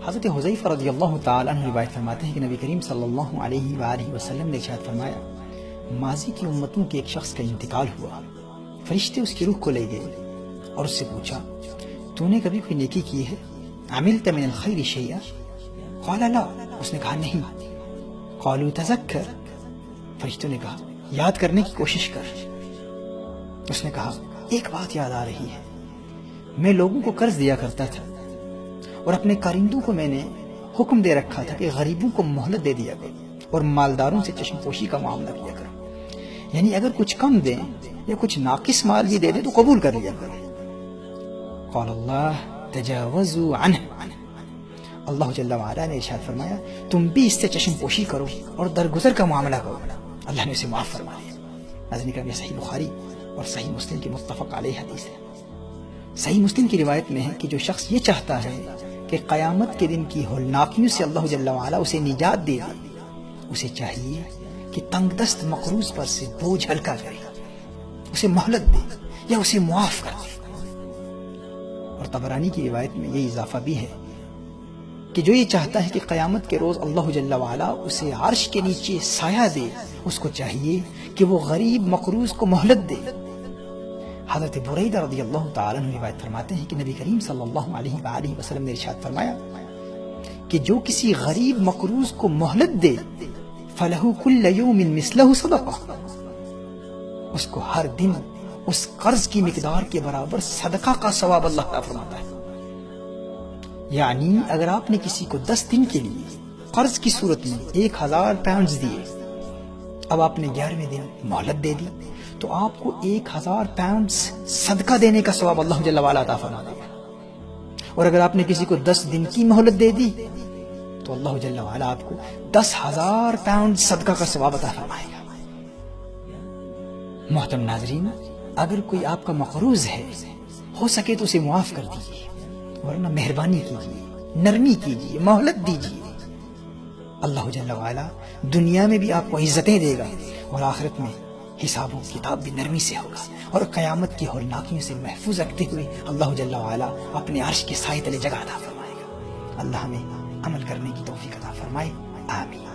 حضرت حذیفہ رضی اللہ تعالیٰ عنہ روایت فرماتے ہیں کہ نبی کریم صلی اللہ علیہ وآلہ وسلم نے ارشاد فرمایا، ماضی کی امتوں کے ایک شخص کا انتقال ہوا، فرشتے اس کی روح کو لے گئے اور اس سے پوچھا، تو نے کبھی کوئی نیکی کی ہے؟ عملت من الخیر شیئا؟ قال لا، اس نے کہا نہیں۔ قالوا تذکر، فرشتوں نے کہا یاد کرنے کی کوشش کر۔ اس نے کہا ایک بات یاد آ رہی ہے، میں لوگوں کو قرض دیا کرتا تھا اور اپنے کارندوں کو میں نے حکم دے رکھا تھا کہ غریبوں کو مہلت دے دیا کرو اور مالداروں سے چشم پوشی کا معاملہ کیا کرو، یعنی اگر کچھ کم دیں یا کچھ ناقص مال بھی دے دیں تو قبول کر لیا کرو۔ قال اللہ تجاوزوا عنہ، اللہ جل وعلا نے ارشاد فرمایا تم بھی اس سے چشم پوشی کرو اور درگزر کا معاملہ کرو، اللہ نے اسے معاف فرما دیا۔ ناظرین کرام، یہ صحیح بخاری اور صحیح مسلم کی متفق علیہ حدیث ہے۔ صحیح مسلم کی روایت میں ہے کہ جو شخص یہ چاہتا ہے کہ قیامت کے دن کی ہولناکیوں سے اللہ جل وعلا اسے نجات دے دے، اسے چاہیے کہ تنگ دست مقروض پر سے بوجھ ہلکا کرے، اسے مہلت دے یا اسے معاف کر دے۔ اور طبرانی کی روایت میں یہ اضافہ بھی ہے کہ جو یہ چاہتا ہے کہ قیامت کے روز اللہ جل وعلا اسے عرش کے نیچے سایہ دے، اس کو چاہیے کہ وہ غریب مقروض کو مہلت دے۔ حضرت بریدہ رضی اللہ تعالیٰ عنہ روایت فرماتے ہیں کہ نبی کریم صلی اللہ علیہ وآلہ وسلم نے ارشاد فرمایا کہ جو کسی غریب مقروض کو مہلت دے فَلَهُ كُلَّ يَوْمٍ مِثْلَهُ صَدَقَةٌ، اس کو ہر دن اس قرض کی مقدار کے برابر صدقہ کا ثواب اللہ تعالیٰ فرماتا ہے۔ یعنی اگر آپ نے کسی کو 10 دن کے لیے قرض کی صورت میں 1000 پاؤنڈز دیے، اب آپ نے 11ویں دن مہلت دے دی تو آپ کو 1000 پاؤنڈز صدقہ دینے کا ثواب اللہ جل وعلا عطا فرما دے گا۔ اور اگر آپ نے کسی کو 10 دن کی مہلت دے دی تو اللہ جل وعلا آپ کو 10,000 پاؤنڈ صدقہ کا ثواب عطا فرمائے گا۔ محترم ناظرین، اگر کوئی آپ کا مقروض ہے، ہو سکے تو اسے معاف کر دیجیے، ورنہ مہربانی کیجیے، نرمی کیجیے، مہلت دیجیے۔ اللہ جل وعلا دنیا میں بھی آپ کو عزتیں دے گا اور آخرت میں حساب و کتاب بھی نرمی سے ہوگا، اور قیامت کی ہولناکیوں سے محفوظ رکھتے ہوئے اللہ جل وعلا اپنے عرش کے سائے تلے جگہ عطا فرمائے گا۔ اللہ ہمیں عمل کرنے کی توفیق عطا فرمائے، آمین۔